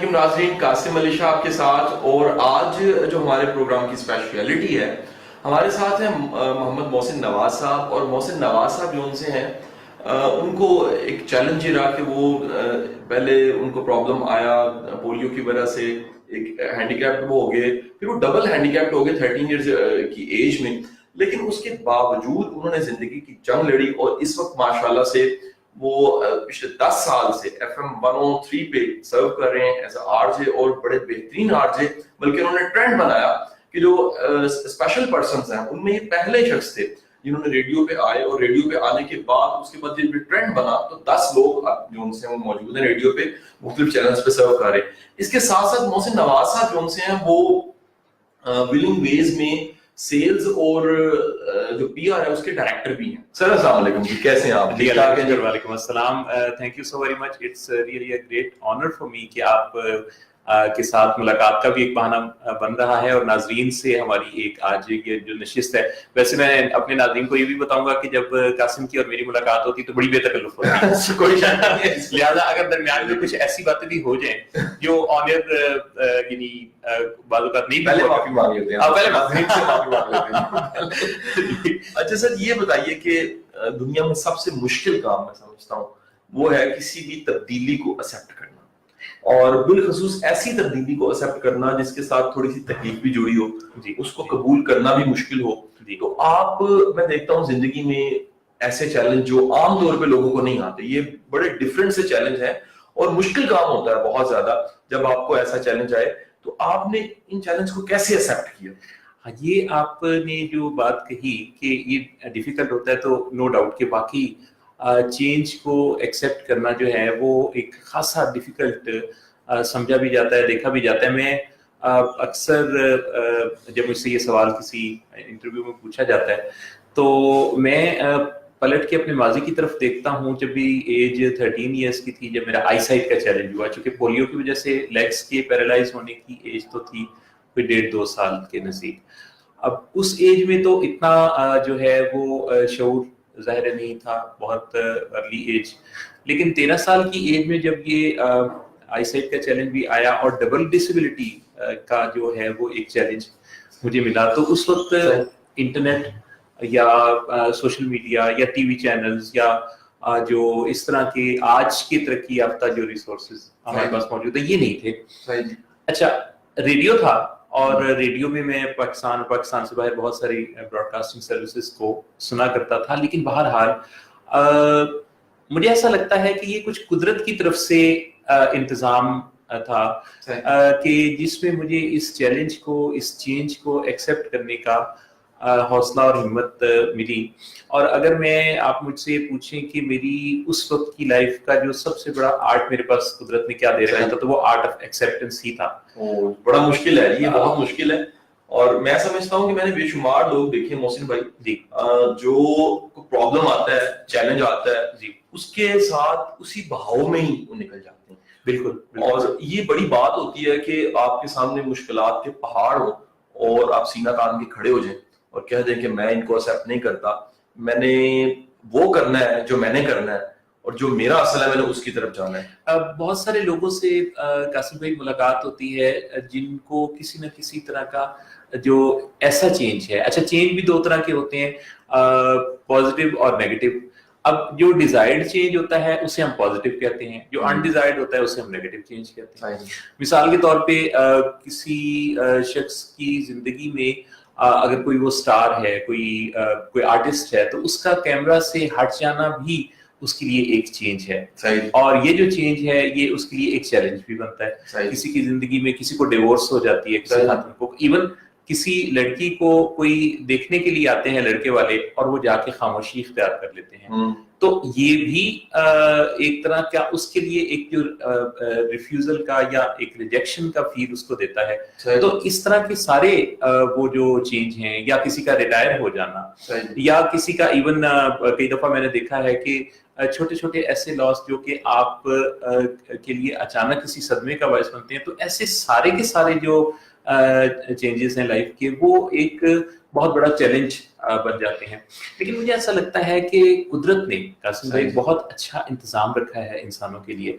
علیکم ناظرین، قاسم علی شاہ آپ کے ساتھ. اور آج جو ہمارے پروگرام کی اسپیشلٹی ہے، ہمارے ساتھ ہیں محمد محسن نواز صاحب. اور محسن نواز صاحب جو ان سے ہیں، ان کو ایک چیلنج یہ رہا کہ وہ پہلے ان کو پرابلم آیا پولیو کی وجہ سے، ایک ہینڈی کیپڈ وہ ہو گئے، پھر وہ ڈبل ہینڈی کیپڈ ہو گئے 13 ایئرز کی ایج میں. لیکن اس کے باوجود انہوں نے زندگی کی جنگ لڑی، اور اس وقت ماشاءاللہ سے وہ پچھلے 10 سال سے FM 103 پہ سرو کر رہے ہیں ایز اے آر جے، اور بڑے بہترین آر جے. بلکہ انہوں نے ٹرینڈ بنایا کہ جو اسپیشل پرسنز ہیں ان میں یہ پہلے شخص تھے جنہوں نے ریڈیو پہ آئے، اور ریڈیو پہ آنے کے بعد اس کے بعد جب ٹرینڈ بنا تو 10 لوگ جو ان سے موجود ہیں ریڈیو پہ مختلف چینلز پہ سرو کر رہے ہیں. اس کے ساتھ ساتھ محسن نواز صاحب جو ان سے ہیں وہ ولنگ ویز میں سیلز اور جو پی آر ہے اس کے ڈائریکٹر بھی ہیں. سر السلام علیکم جی، کیسے ہیں آپ؟ جی وعلیکم السلام. Thank you so very much. It's really a great honour for me کہ آپ کے ساتھ ملاقات کا بھی ایک بہانہ بن رہا ہے، اور ناظرین سے ہماری ایک آج یہ جو نشست ہے. ویسے میں اپنے ناظرین کو یہ بھی بتاؤں گا کہ جب قاسم کی اور میری ملاقات ہوتی تو بڑی بے تکلف ہوتی ہے، کوئی شک نہیں ہے. لہٰذا اگر درمیان میں کچھ ایسی باتیں بھی ہو جائیں جو آنر یعنی بعض اوقات نہیں، پہلے معافی مانگ لیتے ہیں. پہلے معافی مانگ لیتے ہیں. اچھا سر، یہ بتائیے کہ دنیا میں سب سے مشکل کام میں سمجھتا ہوں وہ ہے کسی بھی تبدیلی کو ایکسپٹ کرنا، اور بالخصوص ایسی تبدیلی کو ایکسپٹ کرنا جس کے ساتھ تھوڑی سی تکلیف بھی جڑی ہو. اس کو قبول کرنا بھی مشکل ہو. تو آپ، میں دیکھتا ہوں زندگی میں ایسے چیلنج جو عام طور پہ لوگوں کو نہیں آتے، یہ بڑے ڈفرینٹ سے چیلنج ہیں اور مشکل کام ہوتا ہے بہت زیادہ. جب آپ کو ایسا چیلنج آئے تو آپ نے ان چیلنج کو کیسے ایکسپٹ کیا؟ یہ آپ نے جو بات کہی کہ یہ ڈیفیکلٹ ہوتا ہے، تو نو ڈاؤٹ کہ باقی چینج کو ایکسیپٹ کرنا جو ہے وہ ایک خاصا ڈیفیکلٹ سمجھا بھی جاتا ہے، دیکھا بھی جاتا ہے. میں اکثر جب مجھ سے یہ سوال کسی انٹرویو میں پوچھا جاتا ہے تو میں پلٹ کے اپنے ماضی کی طرف دیکھتا ہوں. جب بھی ایج 13 ایئرس کی تھی، جب میرا آئی سائٹ کا چیلنج ہوا، چونکہ پولیو کی وجہ سے لیگس کے پیرالائز ہونے کی ایج تو تھی کوئی 1.5-2 سال کے نزدیک. اب اس ایج میں تو اتنا جو ہے وہ شعور ظاہر نہیں تھا، بہت ارلی ایج. لیکن 13 سال کی ایج میں جب یہ آئی سائٹ کا چیلنج بھی آیا اور ڈبل ڈسیبلٹی کا جو ہے وہ ایک چیلنج مجھے ملا، تو اس وقت انٹرنیٹ یا سوشل میڈیا یا ٹی وی چینلز یا جو اس طرح کے آج کی ترقی یافتہ جو ریسورسز ہمارے پاس موجود ہیں یہ نہیں تھے. اچھا، ریڈیو تھا، اور ریڈیو میں پاکستان سے باہر بہت ساری براڈ کاسٹنگ سروسز کو سنا کرتا تھا. لیکن بہرحال مجھے ایسا لگتا ہے کہ یہ کچھ قدرت کی طرف سے انتظام تھا کہ جس میں مجھے اس چیلنج کو، اس چینج کو ایکسیپٹ کرنے کا حوصلہ اور ہمت ملی. اور اگر آپ مجھ سے پوچھیں کہ میری اس وقت کی لائف کا جو سب سے بڑا آرٹ میرے پاس قدرت نے کیا دے رکھا تھا، تو وہ آرٹ آف ایکسیپٹنس ہی تھا. بڑا مشکل ہے یہ، بہت مشکل ہے. اور میں سمجھتا ہوں کہ میں نے بے شمار لوگ دیکھے محسن بھائی جی، جو پرابلم آتا ہے، چیلنج آتا ہے جی، اس کے ساتھ اسی بہاؤ میں ہی وہ نکل جاتے ہیں. بالکل. اور یہ بڑی بات ہوتی ہے کہ آپ کے سامنے مشکلات کے پہاڑ ہو اور آپ سینہ تان کے کھڑے ہو جائیں اور کہہ دیں کہ میں ان کو ایکسیپٹ نہیں کرتا، میں نے وہ کرنا ہے جو میں نے کرنا ہے، اور جو میرا اصل ہے میں نے اس کی طرف جانا ہے. بہت سارے لوگوں سے قاسم بھائی ملاقات ہوتی ہے جن کو کسی نہ کسی طرح کا جو ایسا چینج ہے. اچھا، چینج بھی 2 طرح کے ہوتے ہیں، پازیٹیو اور نیگیٹو. اب جو ڈیزائرڈ چینج ہوتا ہے اسے ہم پازیٹیو کہتے ہیں، جو انڈیزائرڈ ہوتا ہے اسے ہم نیگیٹو چینج کہتے ہیں. مثال کے طور پہ کسی شخص کی زندگی میں اگر کوئی وہ سٹار ہے، کوئی آرٹسٹ ہے، تو اس کا کیمرہ سے ہٹ جانا بھی اس کے لیے ایک چینج ہے. اور یہ جو چینج ہے یہ اس کے لیے ایک چیلنج بھی بنتا ہے. کسی کی زندگی میں کسی کو ڈیورس ہو جاتی ہے، کسی خاتون کو، ایون کسی لڑکی کو کوئی دیکھنے کے لیے آتے ہیں لڑکے والے اور وہ جا کے خاموشی اختیار کر لیتے ہیں، تو یہ بھی ایک طرح کا اس کے لیے ایک جو ریفیوزل کا یا ایک ریجیکشن کا فیل اس کو دیتا ہے. تو اس طرح کے سارے وہ جو چینج ہیں، یا کسی کا ریٹائر ہو جانا، یا کسی کا ایون کئی دفعہ میں نے دیکھا ہے کہ چھوٹے چھوٹے ایسے لاس جو کہ آپ کے لیے اچانک کسی صدمے کا باعث بنتے ہیں، تو ایسے سارے کے سارے جو چینجز ہیں لائف کے، وہ ایک بہت بڑا چیلنج بن جاتے ہیں. لیکن مجھے ایسا لگتا ہے کہ قدرت نے قاسم بھائی بہت اچھا انتظام رکھا ہے انسانوں کے لیے.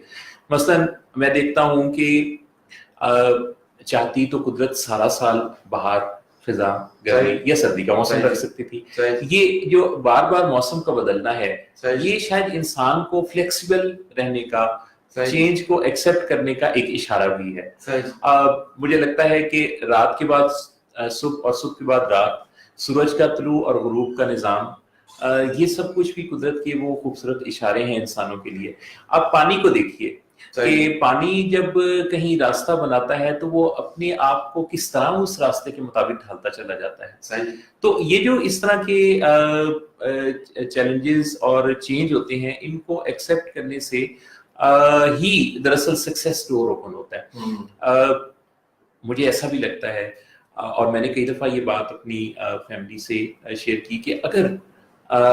مثلا میں دیکھتا ہوں کہ چاہتی تو قدرت سارا سال باہر فضا گرمی یا سردی کا موسم رکھ سکتی تھی. یہ جو بار بار موسم کا بدلنا ہے یہ شاید انسان کو فلیکسیبل رہنے کا, چینج کو ایکسپٹ کرنے کا ایک اشارہ بھی ہے. مجھے لگتا ہے کہ رات کے بعد صبح اور صبح کے بعد رات, سورج کا طلوع اور غروب کا نظام, یہ سب کچھ بھی قدرت کے وہ خوبصورت اشارے ہیں انسانوں کے لیے. آپ پانی کو دیکھیے کہ پانی جب کہیں راستہ بناتا ہے تو وہ اپنے آپ کو کس طرح اس راستے کے مطابق ڈھالتا چلا جاتا ہے. تو یہ جو اس طرح کے چیلنجز اور چینج ہوتے ہیں, ان کو ایکسیپٹ کرنے سے ہی دراصل سکسیس ڈور اوپن ہوتا ہے. مجھے ایسا بھی لگتا ہے, اور میں نے کئی دفعہ یہ بات اپنی فیملی سے شیئر کی, کہ اگر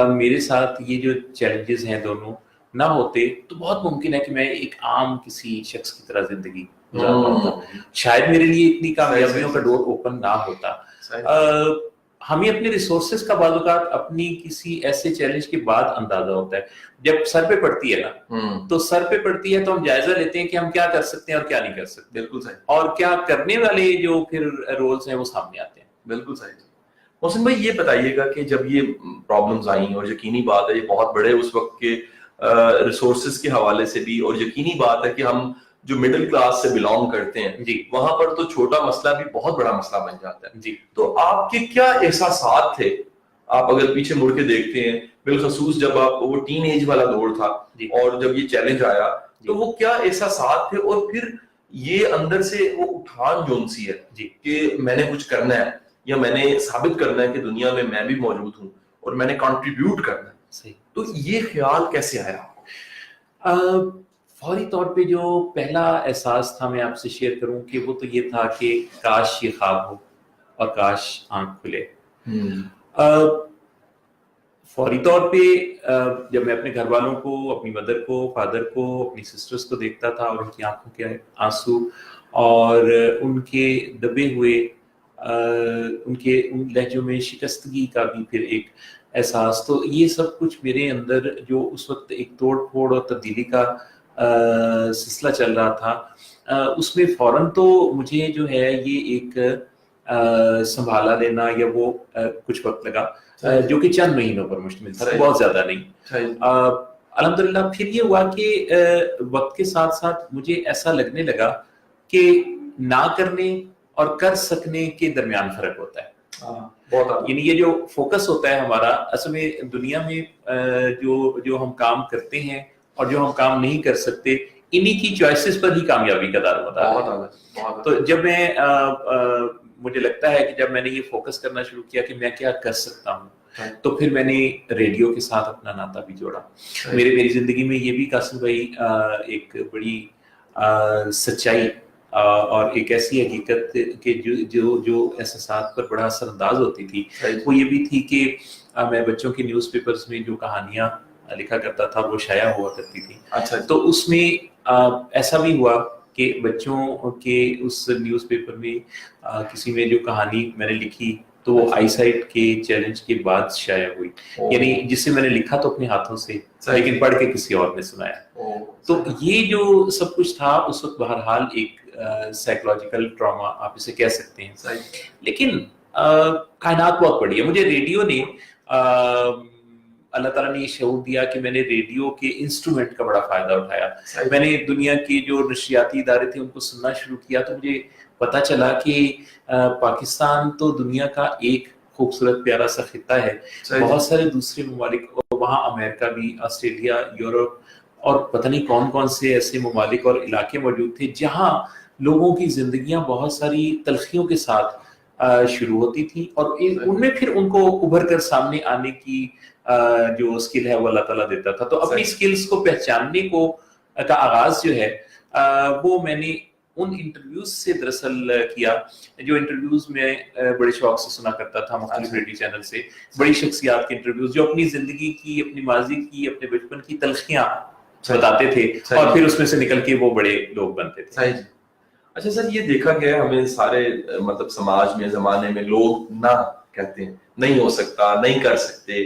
میرے ساتھ یہ جو چیلنجز ہیں دونوں نہ ہوتے تو بہت ممکن ہے کہ میں ایک عام کسی شخص کی طرح زندگی گزار پاتا. شاید میرے لیے اتنی کامیابیوں کا ڈور اوپن نہ ہوتا. ہمیں اپنے ریسورسز کا بعض اوقات اپنی کسی ایسے چیلنج کے بعد اندازہ ہوتا ہے. جب سر پہ پڑتی ہے نا تو سر پہ پڑتی ہے تو ہم جائزہ لیتے ہیں کہ ہم کیا کر سکتے ہیں اور کیا نہیں کر سکتے. بالکل صحیح. اور کیا کرنے والے جو پھر رولز ہیں وہ سامنے آتے ہیں. بالکل صحیح. محسن بھائی یہ بتائیے گا کہ جب یہ پرابلمز آئیں, اور یقینی بات ہے یہ بہت بڑے اس وقت کے ریسورسز کے حوالے سے بھی, اور یقینی بات ہے کہ ہم جو مڈل کلاس سے بلانگ کرتے ہیں جی وہاں پر تو چھوٹا مسئلہ بھی بہت بڑا مسئلہ بن جاتا ہے. جی تو آپ کے کیا احساسات تھے, آپ اگر پیچھے مڑ کے دیکھتے ہیں, بالخصوص جب آپ وہ ٹین ایج والا دور تھا اور جب یہ چیلنج آیا تو وہ کیا احساسات تھے, اور پھر یہ اندر سے وہ اٹھان جون سی ہے کہ میں نے کچھ کرنا ہے یا میں نے ثابت کرنا ہے کہ دنیا میں میں بھی موجود ہوں اور میں نے کنٹریبیوٹ کرنا ہے, تو یہ خیال کیسے آیا؟ فوری طور پہ جو پہلا احساس تھا میں آپ سے شیئر کروں کہ وہ تو یہ تھا کہ کاش یہ خواب ہو اور کاش آنکھ کھلے. فوری طور پہ جب میں اپنے گھر والوں کو, اپنی مدر کو, فادر کو, اپنی سسٹرز کو دیکھتا تھا اور ان کی آنکھوں کے آنسو اور ان کے دبے ہوئے ان لہجوں میں شکستگی کا بھی پھر ایک احساس, تو یہ سب کچھ میرے اندر جو اس وقت ایک توڑ پھوڑ اور تبدیلی کا سلسلہ چل رہا تھا, اس میں فوراً تو مجھے جو ہے یہ ایک سنبھالا لینا یا وہ کچھ وقت لگا, جو کہ چند مہینوں پر مشتمل تھا, بہت زیادہ نہیں. الحمدللہ پھر یہ ہوا کہ وقت کے ساتھ ساتھ مجھے ایسا لگنے لگا کہ نہ کرنے اور کر سکنے کے درمیان فرق ہوتا ہے. یعنی یہ جو فوکس ہوتا ہے ہمارا, اصل میں دنیا میں جو ہم کام کرتے ہیں اور جو ہم کام نہیں کر سکتے, انہی کی چوائسز پر ہی کامیابی کا دار مدار ہے. تو جب مجھے لگتا ہے کہ جب میں نے یہ فوکس کرنا شروع کیا کہ میں کیا کر سکتا ہوں, تو پھر میں نے ریڈیو کے ساتھ اپنا ناطہ بھی جوڑا. میری زندگی میں یہ بھی قاسم بھائی ایک بڑی سچائی اور ایک ایسی حقیقت کہ جو احساسات پر بڑا اثر انداز ہوتی تھی, وہ یہ بھی تھی کہ میں بچوں کے نیوز پیپرز میں جو کہانیاں لکھا کرتا تھا وہ شائع ہوا کرتی تھی. تو اس میں ایسا بھی ہوا کہ بچوں کے اس نیوز پیپر میں کسی میں جو کہانی میں نے لکھی تو وہ آئی سائٹ کے چیلنج کے بعد شائع ہوئی. یعنی جسے میں نے لکھا تو اپنے ہاتھوں سے, لیکن پڑھ کے کسی اور نے سنایا. تو یہ جو سب کچھ تھا اس وقت بہرحال ایک سائیکولوجیکل ٹراما آپ اسے کہہ سکتے ہیں. لیکن کائنات بہت بڑی ہے. مجھے ریڈیو نے اللہ تعالیٰ نے یہ شعور دیا کہ میں نے ریڈیو کے انسٹرومنٹ کا بڑا فائدہ اٹھایا. میں نے دنیا کے جو نشریاتی ادارے تھے ان کو سننا شروع کیا, تو مجھے پتا چلا کہ پاکستان تو دنیا کا ایک خوبصورت پیارا سا خطہ ہے. بہت سارے دوسرے ممالک, وہاں امریکہ بھی, آسٹریلیا, یورپ اور پتہ نہیں کون کون سے ایسے ممالک اور علاقے موجود تھے جہاں لوگوں کی زندگیاں بہت ساری تلخیوں کے ساتھ شروع ہوتی تھی, اور ان میں پھر ان کو ابھر کر سامنے آنے کی جو اسکل ہے وہ اللہ تعالیٰ دیتا تھا. تو اپنی اسکلز کو پہچاننے کا آغاز جو ہے وہ میں نے ان انٹرویوز سے دراصل کیا, جو انٹرویوز میں بڑے شوق سے سنا کرتا تھا مختلف ریڈیو چینل سے. بڑی شخصیات کے انٹرویوز جو اپنی زندگی کی, اپنی ماضی کی, اپنے بچپن کی تلخیاں بتاتے تھے, اور پھر اس میں سے نکل کے وہ بڑے لوگ بنتے تھے. اچھا سر, یہ دیکھا گیا ہمیں سارے مطلب سماج میں, زمانے میں لوگ نہ کہتے ہیں, نہیں ہو سکتا, نہیں کر سکتے,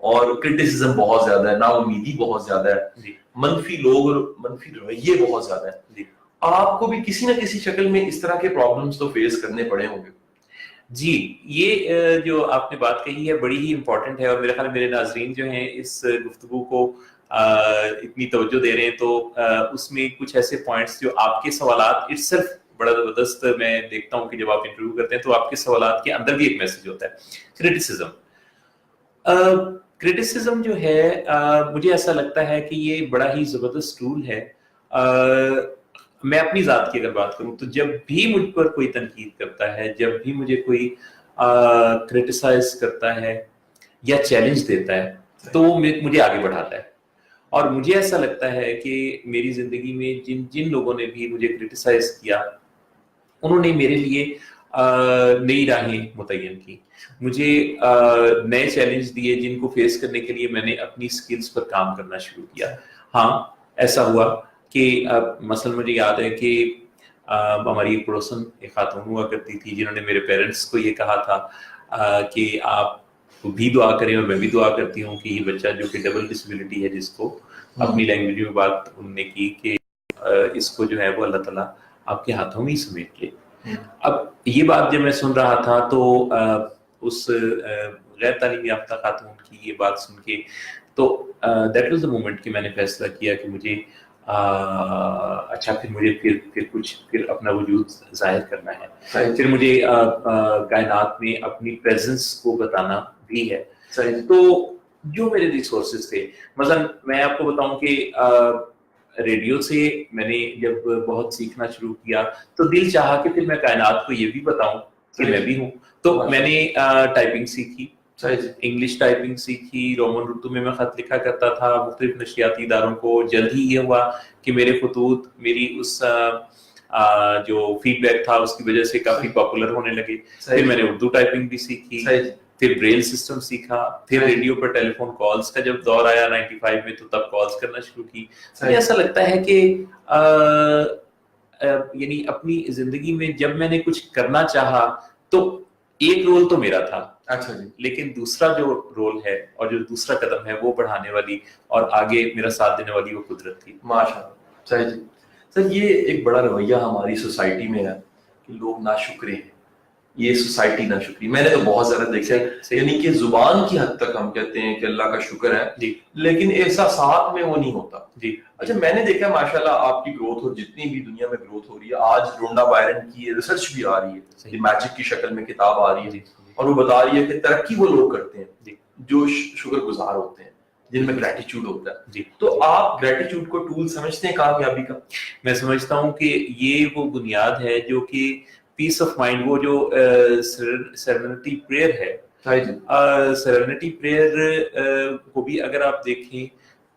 اور کرٹیسزم بہت زیادہ ہے, نا امیدی بہت زیادہ ہے, منفی لوگ اور منفی رویے بہت زیادہ ہے. آپ کو بھی کسی نہ کسی شکل میں اس طرح کے پرابلمس تو فیس کرنے پڑے ہوں گے. جی یہ جو آپ نے بات کہی ہے بڑی ہی امپورٹنٹ ہے، اور میرے خیال میرے ناظرین جو ہیں اس گفتگو کو اتنی توجہ دے رہے ہیں تو اس میں کچھ ایسے پوائنٹس جو آپ کے سوالات اٹ سیلف بڑا زبردست میں دیکھتا ہوں کہ جب آپ انٹرویو کرتے ہیں تو آپ کے سوالات کے اندر بھی ایک میسج ہوتا ہے، کرٹیسزم جو ہے مجھے ایسا لگتا ہے کہ یہ بڑا ہی زبردست ٹول ہے. میں اپنی ذات کی اگر بات کروں تو جب بھی مجھ پر کوئی تنقید کرتا ہے، جب بھی مجھے کوئی کرٹیسائز کرتا ہے یا چیلنج دیتا ہے تو وہ مجھے آگے بڑھاتا ہے. اور مجھے ایسا لگتا ہے کہ میری زندگی میں جن لوگوں نے بھی مجھے کرٹیسائز کیا انہوں نے میرے لیے نئی راہیں متعین کی، مجھے نئے چیلنج دیے جن کو فیس کرنے کے لیے میں نے اپنی سکلز پر کام کرنا شروع کیا. ہاں ایسا ہوا کہ مثلا مجھے یاد ہے کہ ہماری پڑوسن ایک خاتون ہوا کرتی تھی جنہوں نے میرے پیرنٹس کو یہ کہا تھا کہ آپ بھی دعا کریں، اور میں بھی دعا کرتی ہوں کہ یہ بچہ جو کہ ڈبل ڈسیبلٹی ہے جس کو اپنی لینگویج میں بات انہوں نے کی کہ اس کو جو ہے وہ اللہ تعالیٰ آپ کے ہاتھوں میں ہی سمیٹ لے. اب یہ بات جب میں سن رہا تھا تو اس غیر تعلیم یافتہ خاتون کی یہ بات سن کے تو دیٹ واز دا مومنٹ کہ میں نے فیصلہ کیا کہ مجھے اچھا پھر مجھے پھر اپنا وجود ظاہر کرنا ہے، پھر مجھے کائنات میں اپنی پریزنس کو بتانا بھی ہے. تو جو میرے ریسورسز تھے، مثلا میں آپ کو بتاؤں کہ ریڈیو سے میں نے جب بہت سیکھنا شروع کیا تو دل چاہا کہ پھر میں کائنات کو یہ بھی بتاؤں کہ میں بھی ہوں. تو میں نے ٹائپنگ سیکھی، انگلش ٹائپنگ سیکھی، رومن اردو میں خط لکھا کرتا تھا مختلف نشریاتی اداروں کو. جلد ہی یہ ہوا کہ میرے خطوط میری اس جو فیڈ بیک تھا اس کی وجہ سے کافی پاپولر ہونے لگے. پھر میں نے اردو ٹائپنگ بھی سیکھی، پھر بریل سسٹم سیکھا، پھر ریڈیو پر ٹیلی فون کالز کا جب دور آیا 95 میں تو تب کالز کرنا شروع کی. مجھے ایسا لگتا ہے کہ یعنی اپنی زندگی میں جب میں نے کچھ کرنا چاہا تو ایک رول تو میرا تھا، اچھا جی، لیکن دوسرا جو رول ہے اور جو دوسرا قدم ہے وہ بڑھانے والی اور آگے میرا ساتھ دینے والی وہ قدرت تھی. ماشاءاللہ. صحیح جی. سر یہ ایک بڑا رویہ ہماری سوسائٹی میں ہے کہ لوگ ناشکرے ہیں، یہ سوسائٹی ناشکری میں نے تو بہت زیادہ دیکھا ہے. یعنی کہ زبان کی حد تک ہم کہتے ہیں کہ اللہ کا شکر ہے جی، لیکن احساسات میں وہ نہیں ہوتا. جی اچھا میں نے دیکھا ماشاءاللہ آپ کی گروتھ اور جتنی بھی دنیا میں گروتھ ہو رہی ہے، آج رونڈا بائرن کی ریسرچ بھی آ رہی ہے، میجک کی شکل میں کتاب آ رہی ہے اور وہ بتا رہی ہے کہ ترقی وہ لوگ کرتے ہیں جو شکر گزار ہوتے ہیں، جن میں گریٹیچیوڈ ہوتا ہے. جی. تو آپ گریٹیچیوڈ کو ٹول سمجھتے ہیں کامیابی کا؟ میں سمجھتا ہوں کہ یہ وہ بنیاد ہے جو کہ پیس آف مائنڈ، وہ جو سیرنٹی پریئر ہے، سیرنٹی پریئر کو بھی اگر آپ دیکھیں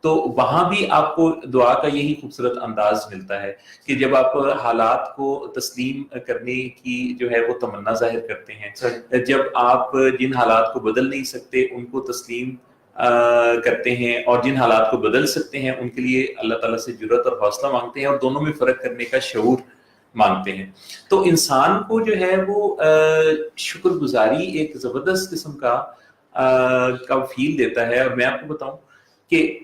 تو وہاں بھی آپ کو دعا کا یہی خوبصورت انداز ملتا ہے کہ جب آپ حالات کو تسلیم کرنے کی جو ہے وہ تمنا ظاہر کرتے ہیں، جب آپ جن حالات کو بدل نہیں سکتے ان کو تسلیم کرتے ہیں اور جن حالات کو بدل سکتے ہیں ان کے لیے اللہ تعالیٰ سے جرأت اور حوصلہ مانگتے ہیں اور دونوں میں فرق کرنے کا شعور مانگتے ہیں، تو انسان کو جو ہے وہ شکر گزاری ایک زبردست قسم کا فیل دیتا ہے. اور میں آپ کو بتاؤں کہ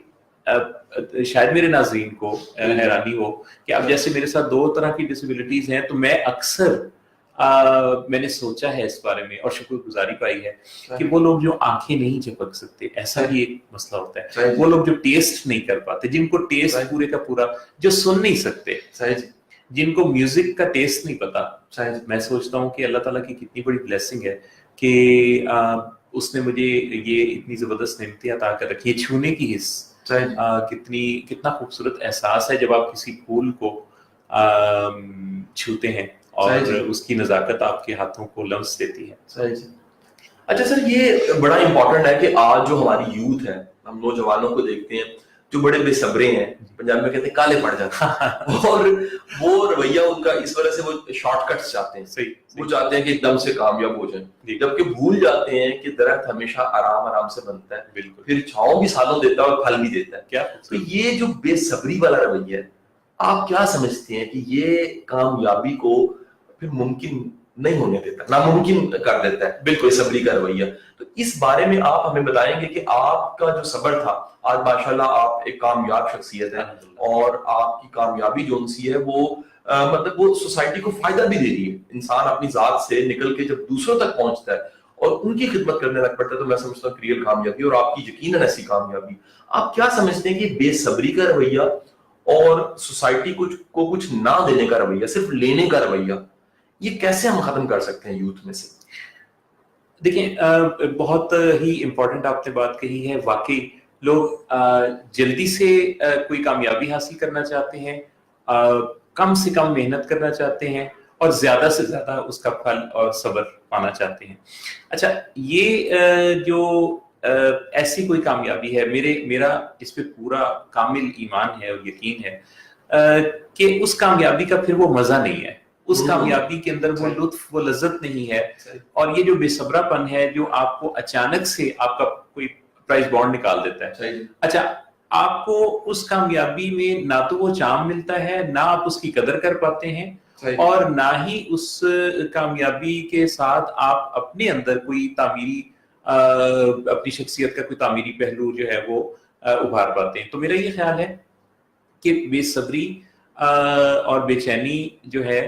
شاید میرے ناظرین کو حیرانی ہو کہ اب جیسے میرے ساتھ 2 طرح کی ڈسیبلٹیز ہیں تو میں اکثر میں نے سوچا ہے اس بارے میں اور شکر گزاری پائی ہے کہ وہ لوگ جو آنکھیں نہیں جھپک سکتے، ایسا بھی ایک مسئلہ ہوتا ہے، وہ لوگ جو ٹیسٹ نہیں کر پاتے، جن کو ٹیسٹ پورے کا پورا، جو سن نہیں سکتے، جن کو میوزک کا ٹیسٹ نہیں پتا، میں سوچتا ہوں کہ اللہ تعالیٰ کی کتنی بڑی بلیسنگ ہے کہ اس نے مجھے یہ اتنی زبردست نعمتیں عطا کر رکھی ہے. چھونے کی حس کتنا خوبصورت احساس ہے جب آپ کسی پھول کو چھوتے ہیں اور اس کی نزاکت آپ کے ہاتھوں کو لمس دیتی ہے. اچھا سر یہ بڑا امپورٹنٹ ہے کہ آج جو ہماری یوتھ ہے، ہم نوجوانوں کو دیکھتے ہیں جو بڑے بے صبرے ہیں، پنجاب میں کہتے ہیں کالے پڑ جاتے ہیں اور وہ رویہ ان کا اس وجہ سے وہ شارٹ کٹس چاہتے ہیں، وہ چاہتے ہیں کہ ایک دم سے کامیاب ہو جائیں، جبکہ بھول جاتے ہیں کہ درخت ہمیشہ آرام آرام سے بنتا ہے، پھر چھاؤں بھی سالوں دیتا ہے اور پھل بھی دیتا ہے. کیا تو یہ جو بے صبری والا رویہ ہے، آپ کیا سمجھتے ہیں کہ یہ کامیابی کو پھر ممکن نہیں ہونے دیتا، ناممکن کر دیتا ہے بالکل صبری کا رویہ؟ تو اس بارے میں آپ ہمیں بتائیں گے کہ آپ کا جو صبر تھا، آج ماشاءاللہ آپ ایک کامیاب شخصیت ہے اور آپ کی کامیابی جو سی ہے وہ مطلب وہ سوسائٹی کو فائدہ بھی دے رہی ہے. انسان اپنی ذات سے نکل کے جب دوسروں تک پہنچتا ہے اور ان کی خدمت کرنے لگ پڑتا ہے تو میں سمجھتا ہوں ریئل کامیابی, اور آپ کی یقیناً ایسی کامیابی. آپ کیا سمجھتے ہیں کہ بے صبری کا رویہ اور سوسائٹی کو کچھ نہ دینے کا رویہ, صرف لینے کا رویہ, یہ کیسے ہم ختم کر سکتے ہیں یوتھ میں سے؟ دیکھیں بہت ہی امپورٹنٹ آپ نے بات کہی ہے. واقعی لوگ جلدی سے کوئی کامیابی حاصل کرنا چاہتے ہیں, کم سے کم محنت کرنا چاہتے ہیں اور زیادہ سے زیادہ اس کا پھل اور صبر پانا چاہتے ہیں. اچھا, یہ جو ایسی کوئی کامیابی ہے, میرا اس پہ پورا کامل ایمان ہے اور یقین ہے کہ اس کامیابی کا پھر وہ مزہ نہیں ہے, اس کامیابی کے اندر وہ لطف, وہ لذت نہیں ہے. اور یہ جو بے صبرا پن ہے جو آپ کو اچانک سے آپ کا کوئی پرائز بانڈ نکال دیتا ہے. اچھا, آپ کو اس کامیابی میں نہ تو وہ چام ملتا ہے, نہ آپ اس کی قدر کر پاتے ہیں, اور نہ ہی اس کامیابی کے ساتھ آپ اپنے اندر کوئی تعمیری اپنی شخصیت کا کوئی تعمیری پہلو جو ہے وہ ابھار پاتے ہیں. تو میرا یہ خیال ہے کہ بے صبری اور بے چینی جو ہے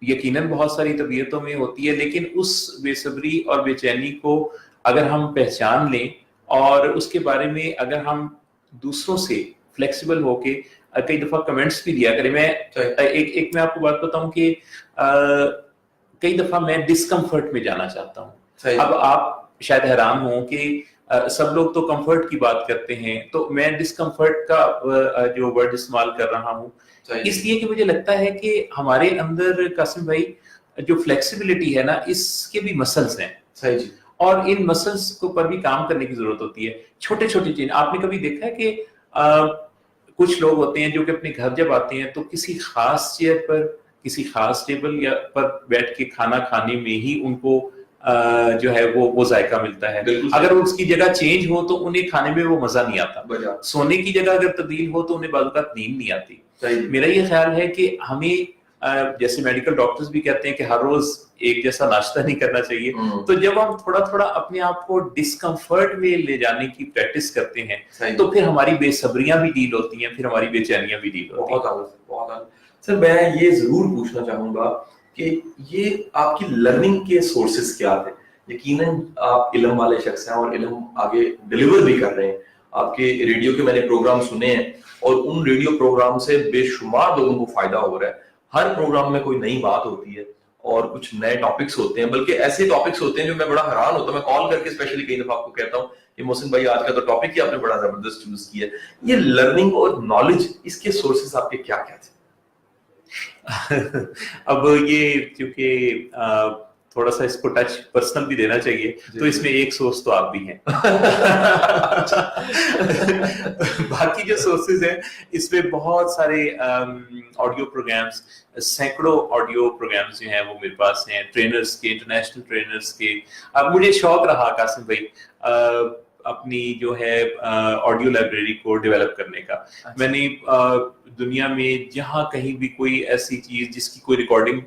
یقیناً بہت ساری طبیعتوں میں ہوتی ہے, لیکن اس بے صبری اور بے چینی کو اگر ہم پہچان لیں اور اس کے بارے میں اگر ہم دوسروں سے فلیکسیبل ہو کے کئی دفعہ کمنٹس بھی دیا کریں. میں ایک میں آپ کو بات بتاؤں کہ کئی دفعہ میں ڈسکمفرٹ میں جانا چاہتا ہوں. اب آپ شاید حیران ہوں کہ سب لوگ تو کمفرٹ کی بات کرتے ہیں, تو میں ڈسکمفرٹ کا جو ورڈ استعمال کر رہا ہوں اس لیے کہ مجھے لگتا ہے کہ ہمارے اندر قاسم بھائی جو فلیکسیبلٹی ہے نا, اس کے بھی مسلز ہیں, اور ان مسلز کو پر بھی کام کرنے کی ضرورت ہوتی ہے. چھوٹے چھوٹے چیز آپ نے کبھی دیکھا ہے کہ کچھ لوگ ہوتے ہیں جو کہ اپنے گھر جب آتے ہیں تو کسی خاص چیئر پر, کسی خاص ٹیبل یا پر بیٹھ کے کھانا کھانے میں ہی ان کو جو ہے وہ ذائقہ ملتا ہے. اگر اس کی جگہ چینج ہو تو انہیں کھانے میں وہ مزہ نہیں آتا. سونے کی جگہ اگر تبدیل ہو تو انہیں بعض اوقات نیند نہیں آتی. میرا یہ خیال ہے کہ ہمیں جیسے میڈیکل ڈاکٹرز بھی کہتے ہیں کہ ہر روز ایک جیسا ناشتہ نہیں کرنا چاہیے. تو جب ہم تھوڑا تھوڑا اپنے آپ کو ڈسکمفرٹ میں لے جانے کی پریکٹس کرتے ہیں تو پھر ہماری بے صبریاں بھی ڈیل ہوتی ہیں, پھر ہماری بے چینیاں بھی ڈیل ہوتی ہیں. بہت سر, میں یہ ضرور پوچھنا چاہوں گا کہ یہ آپ کی لرننگ کے سورسز کیا تھے؟ یقیناً آپ علم والے شخص ہیں اور علم آگے ڈیلیور بھی کر رہے ہیں. آپ کے ریڈیو کے میں نے پروگرام سنے ہیں اور ان ریڈیو پروگرام سے بے شمار لوگوں کو فائدہ ہو رہا ہے. ہر پروگرام میں کوئی نئی بات ہوتی ہے اور کچھ نئے ٹاپکس ہوتے ہیں, بلکہ ایسے ٹاپکس ہوتے ہیں جو میں بڑا حیران ہوتا ہوں. میں کال کر کے اسپیشلی کئی دفعہ آپ کو کہتا ہوں کہ محسن بھائی آج کا تو ٹاپک ہی آپ نے بڑا زبردست چوز کیا ہے. یہ لرننگ اور نالج, اس کے سورسز آپ کے کیا کیا تھے؟ اب یہ کیونکہ تھوڑا سا اس کو ٹچ پرسنل بھی دینا چاہیے, تو اس میں ایک سورس تو آپ بھی ہیں. باقی جو سورسز ہیں اس میں بہت سارے آڈیو پروگرامز, سینکڑوں آڈیو پروگرامز جو ہیں وہ میرے پاس ہیں, ٹرینرز کے, انٹرنیشنل ٹرینرز کے. اب مجھے شوق رہا قاسم بھائی اپنی جو ہے آڈیو لائبریری کو ڈیولپ کرنے کا. میں نے دنیا میں جہاں کہیں بھی کوئی ایسی چیز جس کی کوئی ریکارڈنگ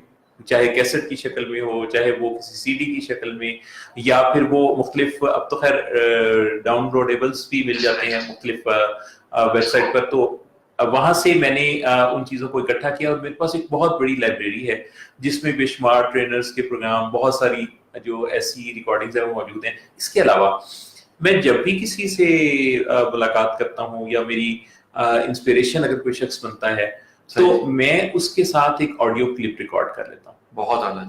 چاہے کیسٹ کی شکل میں ہو, چاہے وہ کسی سی ڈی کی شکل میں, یا پھر وہ مختلف, اب تو خیر ڈاؤن لوڈیبلس بھی مل جاتے ہیں مختلف ویب سائٹ پر, تو وہاں سے میں نے ان چیزوں کو اکٹھا کیا اور میرے پاس ایک بہت بڑی لائبریری ہے جس میں بے شمار ٹرینرز کے پروگرام, بہت ساری جو ایسی ریکارڈنگز ہیں وہ موجود ہیں. اس کے علاوہ میں جب بھی کسی سے ملاقات کرتا ہوں یا میری انسپریشن اگر کوئی شخص بنتا ہے تو میں اس کے ساتھ ایک آڈیو کلپ ریکارڈ کر لیتا ہوں. بہت اعلیٰ.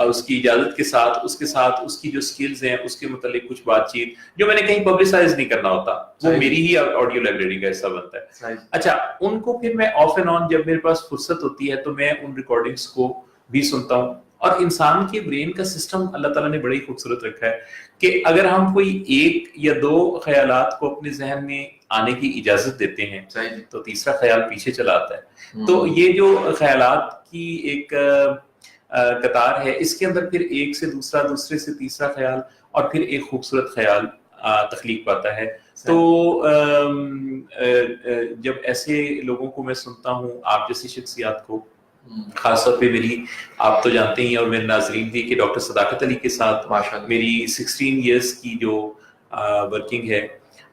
اس کی اجازت کے ساتھ اس کی جو سکلز ہیں اس کے متعلق کچھ بات چیت جو میں نے کہیں پبلسائز نہیں کرنا ہوتا, وہ میری ہی آڈیو لائبریری کا حصہ بنتا ہے. اچھا, ان کو پھر میں آف اینڈ آن جب میرے پاس فرصت ہوتی ہے تو میں ان ریکارڈنگز کو بھی سنتا ہوں. اور انسان کے برین کا سسٹم اللہ تعالیٰ نے بڑی خوبصورت رکھا ہے کہ اگر ہم کوئی ایک یا دو خیالات کو اپنے ذہن میں آنے کی اجازت دیتے ہیں تو تیسرا خیال پیچھے چلا آتا ہے. تو یہ جو خیالات کی ایک قطار ہے, اس کے اندر پھر ایک سے دوسرا, دوسرے سے تیسرا خیال, اور پھر ایک خوبصورت خیال تخلیق پاتا ہے. تو جب ایسے لوگوں کو میں سنتا ہوں, آپ جیسی شخصیات کو, خاص طور پہ میری, آپ تو جانتے ہی اور میرے ناظرین بھی کہ ڈاکٹر صداقت علی کے ساتھ میری 16 ایئرس کی جو ورکنگ ہے,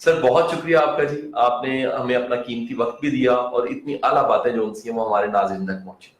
سر بہت شکریہ آپ کا جی، آپ نے ہمیں اپنا قیمتی وقت بھی دیا اور اتنی اعلیٰ باتیں جو ان سی ہیں وہ ہمارے ناظرین تک پہنچی.